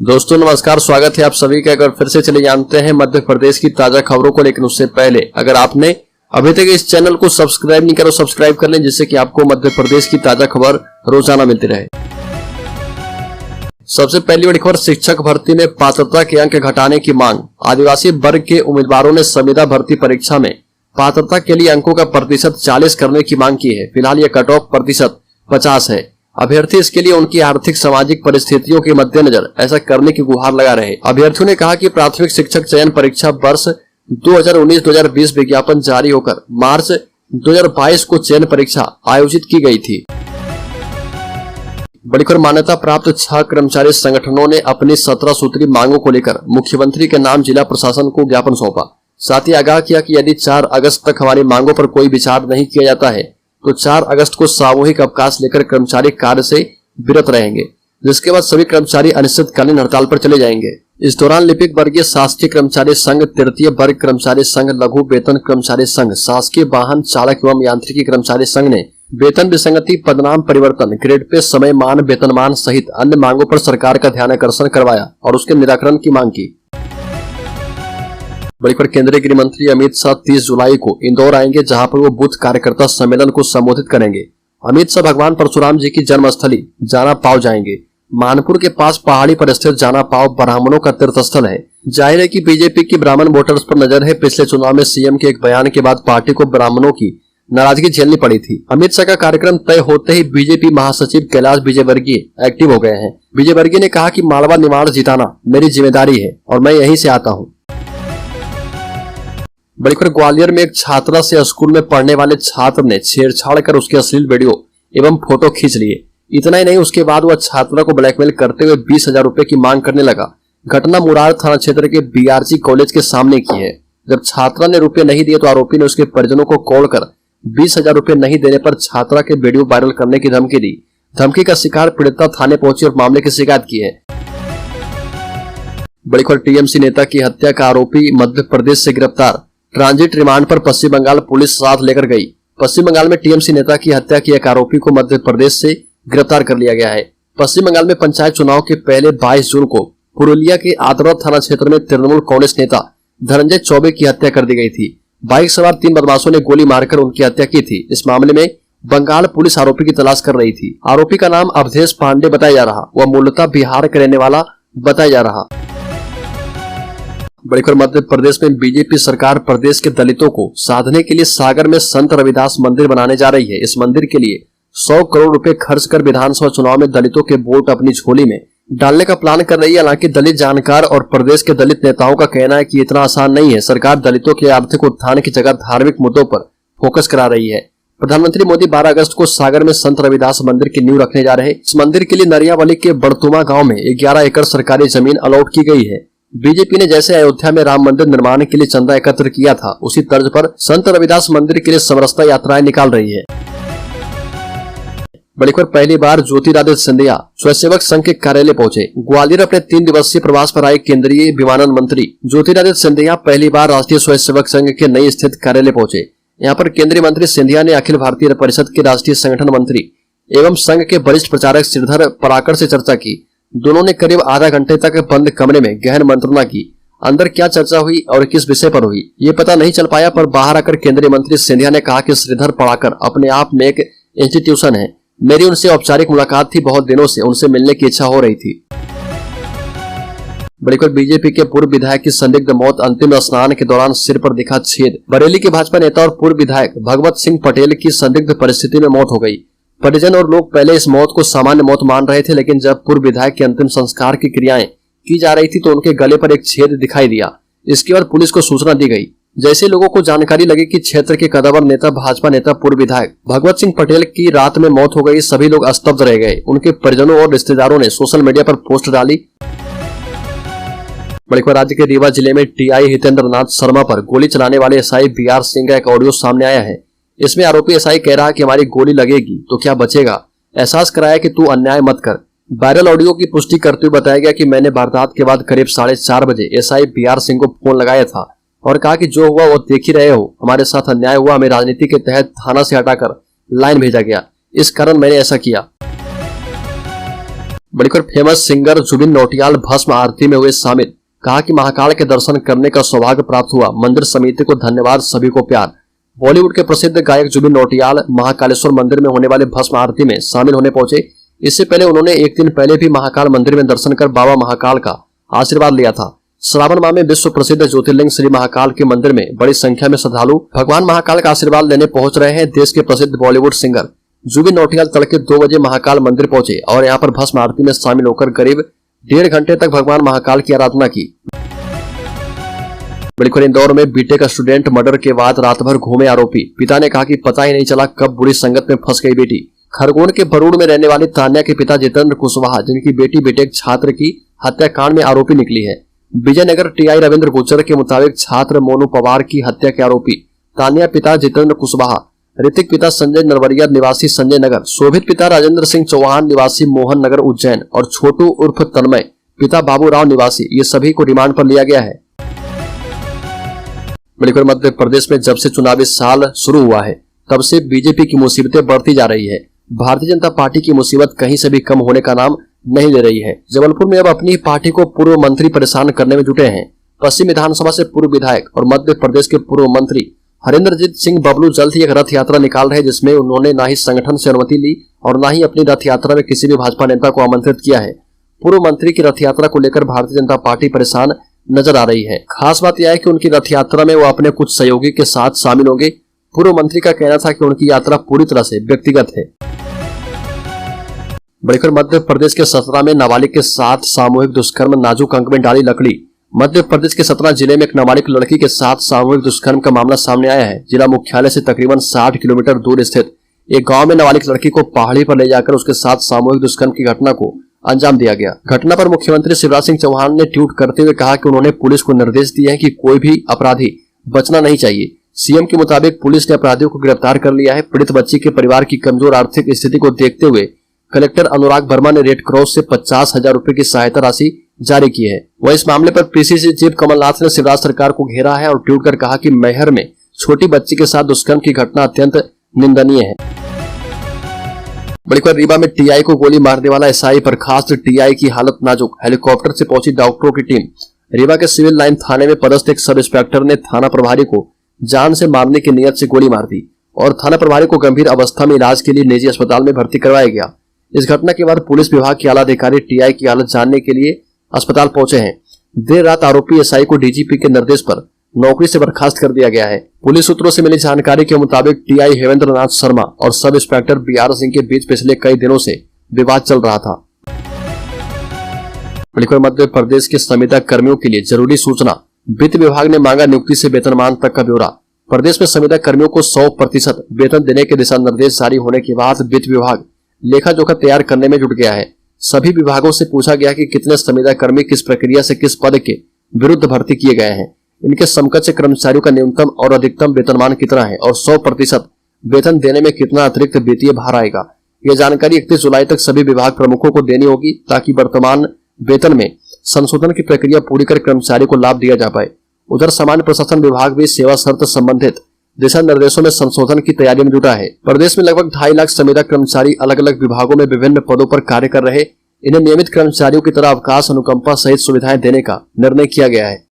दोस्तों नमस्कार, स्वागत है आप सभी का। अगर फिर से चले जानते हैं मध्य प्रदेश की ताजा खबरों को, लेकिन उससे पहले अगर आपने अभी तक इस चैनल को सब्सक्राइब नहीं करो, सब्सक्राइब कर लें, जिससे कि आपको मध्य प्रदेश की ताजा खबर रोजाना मिलती रहे। सबसे पहली बड़ी खबर, शिक्षक भर्ती में पात्रता के अंक घटाने की मांग। आदिवासी वर्ग के उम्मीदवारों ने संविदा भर्ती परीक्षा में पात्रता के लिए अंकों का प्रतिशत 40 करने की मांग की है। फिलहाल यह कट ऑफ प्रतिशत 50 है। अभ्यर्थी इसके लिए उनकी आर्थिक सामाजिक परिस्थितियों के मद्देनजर ऐसा करने की गुहार लगा रहे। अभ्यर्थियों ने कहा कि प्राथमिक शिक्षक चयन परीक्षा वर्ष 2019-2020 विज्ञापन जारी होकर मार्च 2022 को चयन परीक्षा आयोजित की गई थी। बड़ी खबर, मान्यता प्राप्त 6 कर्मचारी संगठनों ने अपनी 17 सूत्री मांगों को लेकर मुख्यमंत्री के नाम जिला प्रशासन को ज्ञापन सौंपा। साथ ही आगाह किया कि यदि 4 अगस्त तक हमारी मांगों पर कोई विचार नहीं किया जाता है तो 4 अगस्त को सामूहिक अवकाश लेकर कर्मचारी कार्य से विरत रहेंगे, जिसके बाद सभी कर्मचारी अनिश्चितकालीन हड़ताल पर चले जाएंगे। इस दौरान लिपिक वर्गीय शासकीय कर्मचारी संघ, तृतीय वर्ग कर्मचारी संघ, लघु वेतन कर्मचारी संघ, शासकीय वाहन चालक एवं यांत्रिकी कर्मचारी संघ ने वेतन विसंगति, पदनाम परिवर्तन, ग्रेड पे समयमान, वेतनमान सहित अन्य मांगों पर सरकार का ध्यानाकर्षण करवाया और उसके निराकरण की मांग की। बड़ी खबर, केंद्रीय गृह मंत्री अमित शाह 30 जुलाई को इंदौर आएंगे, जहां पर वो बुद्ध कार्यकर्ता सम्मेलन को संबोधित करेंगे। अमित शाह भगवान परशुराम जी की जन्मस्थली जाना पाव जाएंगे। मानपुर के पास पहाड़ी पर स्थित जाना पाव ब्राह्मणों का तीर्थ स्थल है। जाहिर है कि बीजेपी की ब्राह्मण वोटर्स पर नजर है। पिछले चुनाव में सीएम के एक बयान के बाद पार्टी को ब्राह्मणों की नाराजगी झेलनी पड़ी थी। अमित शाह का कार्यक्रम तय होते ही बीजेपी महासचिव कैलाश विजयवर्गीय एक्टिव हो गए हैं। विजयवर्गीय ने कहा कि मालवा निमाड़ जिताना मेरी जिम्मेदारी है और मैं यहीं से आता हूँ। बड़ी खबर, ग्वालियर में एक छात्रा से स्कूल में पढ़ने वाले छात्र ने छेड़छाड़ कर उसके अश्लील वीडियो एवं फोटो खींच लिए। इतना ही नहीं, उसके बाद वह छात्रा को ब्लैकमेल करते हुए 20,000 रुपए की मांग करने लगा। घटना मुरार थाना क्षेत्र के बीआरसी कॉलेज के सामने की है। जब छात्रा ने रुपए नहीं दिए तो आरोपी ने उसके परिजनों को कॉल कर 20,000 रुपए नहीं देने पर छात्रा के वीडियो वायरल करने की धमकी दी। धमकी का शिकार पीड़िता थाने पहुंची और मामले की शिकायत की है। बड़ी खबर, टीएमसी नेता की हत्या का आरोपी मध्य प्रदेश से गिरफ्तार। ट्रांजिट रिमांड पर पश्चिम बंगाल पुलिस साथ लेकर गई। पश्चिम बंगाल में टीएमसी नेता की हत्या के एक आरोपी को मध्य प्रदेश से गिरफ्तार कर लिया गया है। पश्चिम बंगाल में पंचायत चुनाव के पहले 22 जून को पुरुलिया के आदरा थाना क्षेत्र में तृणमूल कांग्रेस नेता धनंजय चौबे की हत्या कर दी गई थी। बाइक सवार 3 बदमाशों ने गोली मारकर उनकी हत्या की थी। इस मामले में बंगाल पुलिस आरोपी की तलाश कर रही थी। आरोपी का नाम अवधेश पांडे बताया जा रहा। वह मूलतः बिहार का रहने वाला बताया जा रहा। बड़ी खबर, मध्य प्रदेश में बीजेपी सरकार प्रदेश के दलितों को साधने के लिए सागर में संत रविदास मंदिर बनाने जा रही है। इस मंदिर के लिए 100 करोड़ रुपए खर्च कर विधानसभा चुनाव में दलितों के वोट अपनी झोली में डालने का प्लान कर रही है। हालांकि दलित जानकार और प्रदेश के दलित नेताओं का कहना है कि इतना आसान नहीं है। सरकार दलितों के आर्थिक उत्थान की जगह धार्मिक मुद्दों पर फोकस करा रही है। प्रधानमंत्री मोदी 12 अगस्त को सागर में संत रविदास मंदिर की नींव रखने जा रहे हैं। इस मंदिर के लिए नरियावली के बड़तुमा गाँव में 11 एकड़ सरकारी जमीन अलॉट की गई है। बीजेपी ने जैसे अयोध्या में राम मंदिर निर्माण के लिए चंदा एकत्र किया था, उसी तर्ज पर संत रविदास मंदिर के लिए समरसता यात्राएं निकाल रही है। बड़ी खबर, पहली बार ज्योतिरादित्य सिंधिया स्वयंसेवक संघ के कार्यालय पहुंचे। ग्वालियर अपने 3 दिवसीय प्रवास पर आए केंद्रीय विमानन मंत्री ज्योतिरादित्य सिंधिया पहली बार राष्ट्रीय स्वयंसेवक संघ के नई स्थित कार्यालय पहुंचे। यहाँ पर केंद्रीय मंत्री सिंधिया ने अखिल भारतीय परिषद के राष्ट्रीय संगठन मंत्री एवं संघ के वरिष्ठ प्रचारक श्रीधर पराकर से चर्चा की। दोनों ने करीब आधा घंटे तक बंद कमरे में गहन मंत्रणा की। अंदर क्या चर्चा हुई और किस विषय पर हुई ये पता नहीं चल पाया, पर बाहर आकर केंद्रीय मंत्री सिंधिया ने कहा कि श्रीधर पराकर अपने आप में एक इंस्टीट्यूशन है। मेरी उनसे औपचारिक मुलाकात थी, बहुत दिनों से उनसे मिलने की इच्छा हो रही थी। बड़ी खबर, बीजेपी के पूर्व विधायक की संदिग्ध मौत, अंतिम स्नान के दौरान सिर पर दिखा छेद। बरेली के भाजपा नेता और पूर्व विधायक भगवत सिंह पटेल की संदिग्ध परिस्थिति में मौत हो गई। परिजन और लोग पहले इस मौत को सामान्य मौत मान रहे थे, लेकिन जब पूर्व विधायक के अंतिम संस्कार की क्रियाएं की जा रही थी तो उनके गले पर एक छेद दिखाई दिया। इसके बाद पुलिस को सूचना दी गई। जैसे लोगों को जानकारी लगी कि क्षेत्र के कदावर नेता भाजपा नेता पूर्व विधायक भगवत सिंह पटेल की रात में मौत हो गई, सभी लोग स्तब्ध रह गए। उनके परिजनों और रिश्तेदारों ने सोशल मीडिया पर पोस्ट डाली। बड़ी खबर, राज्य के रीवा जिले में टीआई हितेंद्र नाथ शर्मा पर गोली चलाने वाले एसआई बीआर सिंह का एक ऑडियो सामने आया है। इसमें आरोपी एसआई कह रहा है कि हमारी गोली लगेगी तो क्या बचेगा, एहसास कराया कि तू अन्याय मत कर। वायरल ऑडियो की पुष्टि करते हुए बताया गया कि मैंने वारदात के बाद करीब 4:30 बजे एसआई बीआर सिंह को फोन लगाया था और कहा कि जो हुआ वो देख ही रहे हो, हमारे साथ अन्याय हुआ, हमें राजनीति के तहत थाना से हटाकर लाइन भेजा गया, इस कारण मैंने ऐसा किया। बड़ी खबर फेमस सिंगर जुबिन नौटियाल भस्म आरती में हुए शामिल, कहा कि महाकाल के दर्शन करने का सौभाग्य प्राप्त हुआ, मंदिर समिति को धन्यवाद, सभी को प्यार। बॉलीवुड के प्रसिद्ध गायक जुबिन नौटियाल महाकालेश्वर मंदिर में होने वाले भस्म आरती में शामिल होने पहुंचे। इससे पहले उन्होंने एक दिन पहले भी महाकाल मंदिर में दर्शन कर बाबा महाकाल का आशीर्वाद लिया था। श्रावण माह में विश्व प्रसिद्ध ज्योतिर्लिंग श्री महाकाल के मंदिर में बड़ी संख्या में श्रद्धालु भगवान महाकाल का आशीर्वाद लेने पहुंच रहे हैं। देश के प्रसिद्ध बॉलीवुड सिंगर जुबिन नौटियाल तड़के 2 बजे महाकाल मंदिर पहुंचे और यहां पर भस्म आरती में शामिल होकर करीब 1.5 घंटे तक भगवान महाकाल की आराधना की। बड़ी खबर इंदौर में बीटेक स्टूडेंट मर्डर के बाद रात भर घूमे आरोपी, पिता ने कहा कि पता ही नहीं चला कब बुरी संगत में फंस गई बेटी। खरगोन के बरूड़ में रहने वाली तान्या के पिता जितेंद्र कुशवाहा, जिनकी बेटी बीटेक छात्र की हत्याकांड में आरोपी निकली है। विजयनगर टीआई रविंद्र गुर्जर के मुताबिक छात्र मोनू पवार की हत्या के आरोपी तान्या पिता जितेंद्र कुशवाहा, ऋतिक पिता संजय नरवरिया निवासी संजय नगर, शोभित पिता राजेंद्र सिंह चौहान निवासी मोहन नगर उज्जैन और छोटू उर्फ तन्मय पिता बाबूराव निवासी, ये सभी को रिमांड पर लिया गया है। मध्य प्रदेश में जब से चुनावी साल शुरू हुआ है तब से बीजेपी की मुसीबतें बढ़ती जा रही है। भारतीय जनता पार्टी की मुसीबत कहीं से भी कम होने का नाम नहीं ले रही है। जबलपुर में अब अपनी पार्टी को पूर्व मंत्री परेशान करने में जुटे हैं। पश्चिम विधानसभा से पूर्व विधायक और मध्य प्रदेश के पूर्व मंत्री हरेंद्रजीत सिंह बबलू जल्द ही एक रथ यात्रा निकाल रहे हैं, जिसमें उन्होंने ना ही संगठन से अनुमति ली और ना ही अपनी रथ यात्रा में किसी भी भाजपा नेता को आमंत्रित किया है। पूर्व मंत्री की रथ यात्रा को लेकर भारतीय जनता पार्टी परेशान नजर आ रही है। खास बात यह है कि उनकी रथ यात्रा में वो अपने कुछ सहयोगी के साथ शामिल होंगे। पूर्व मंत्री का कहना था कि उनकी यात्रा पूरी तरह से व्यक्तिगत है। बड़ी खबर मध्य प्रदेश के सतना में नाबालिग के साथ सामूहिक दुष्कर्म, नाजुक अंक में डाली लकड़ी। मध्य प्रदेश के सतना जिले में एक नाबालिग लड़की के साथ सामूहिक दुष्कर्म का मामला सामने आया है। जिला मुख्यालय से तकरीबन 60 किलोमीटर दूर स्थित एक गांव में नाबालिग लड़की को पहाड़ी पर ले जाकर उसके साथ सामूहिक दुष्कर्म की घटना को अंजाम दिया गया। घटना पर मुख्यमंत्री शिवराज सिंह चौहान ने ट्वीट करते हुए कहा कि उन्होंने पुलिस को निर्देश दिए हैं कि कोई भी अपराधी बचना नहीं चाहिए। सीएम के मुताबिक पुलिस ने अपराधियों को गिरफ्तार कर लिया है। पीड़ित बच्ची के परिवार की कमजोर आर्थिक स्थिति को देखते हुए कलेक्टर अनुराग वर्मा ने रेड क्रॉस से 50,000 रुपए की सहायता राशि जारी की है। वह इस मामले पर पीसीसी चीफ कमलनाथ ने शिवराज सरकार को घेरा है और ट्वीट कर कहा कि मैहर में छोटी बच्ची के साथ दुष्कर्म की घटना अत्यंत निंदनीय है। बड़ी खबर रीवा में टीआई को गोली मारने वाला एसआई बर्खास्त, टीआई की हालत नाजुक, हेलीकॉप्टर से पहुंची डॉक्टरों की टीम। रीवा के सिविल लाइन थाने में पदस्थ एक सब इंस्पेक्टर ने थाना प्रभारी को जान से मारने की नियत से गोली मार दी और थाना प्रभारी को गंभीर अवस्था में इलाज के लिए निजी अस्पताल में भर्ती करवाया गया। इस घटना के बाद पुलिस विभाग के आला अधिकारी टीआई की हालत जानने के लिए अस्पताल पहुंचे हैं। देर रात आरोपी एसआई को डीजीपी के निर्देश पर नौकरी से बर्खास्त कर दिया गया है। पुलिस सूत्रों से मिली जानकारी के मुताबिक टीआई हेवेंद्र नाथ शर्मा और सब इंस्पेक्टर बीआर सिंह के बीच पिछले कई दिनों से विवाद चल रहा था। मध्य प्रदेश के संविदा कर्मियों के लिए जरूरी सूचना, वित्त विभाग ने मांगा नियुक्ति से वेतनमान तक का ब्यौरा। प्रदेश में संविदा कर्मियों को 100% वेतन देने के दिशा निर्देश जारी होने के बाद वित्त विभाग लेखा जोखा तैयार करने में जुट गया है। सभी विभागों से पूछा गया कि कितने संविदा कर्मी किस प्रक्रिया से किस पद के विरुद्ध भर्ती किए गए हैं, इनके समकक्ष कर्मचारियों का न्यूनतम और अधिकतम वेतनमान कितना है और 100% वेतन देने में कितना अतिरिक्त वित्तीय भार आएगा। यह जानकारी 31 जुलाई तक सभी विभाग प्रमुखों को देनी होगी ताकि वर्तमान वेतन में संशोधन की प्रक्रिया पूरी कर कर्मचारी को लाभ दिया जा पाए। उधर सामान्य प्रशासन विभाग भी सेवा शर्त संबंधित दिशा निर्देशों में संशोधन की तैयारी में जुटा है। प्रदेश में लगभग 2.5 लाख संविदा कर्मचारी अलग अलग विभागों में विभिन्न पदों पर कार्य कर रहे। इन्हें नियमित कर्मचारियों की तरह अवकाश, अनुकंपा सहित सुविधाएं देने का निर्णय किया गया है।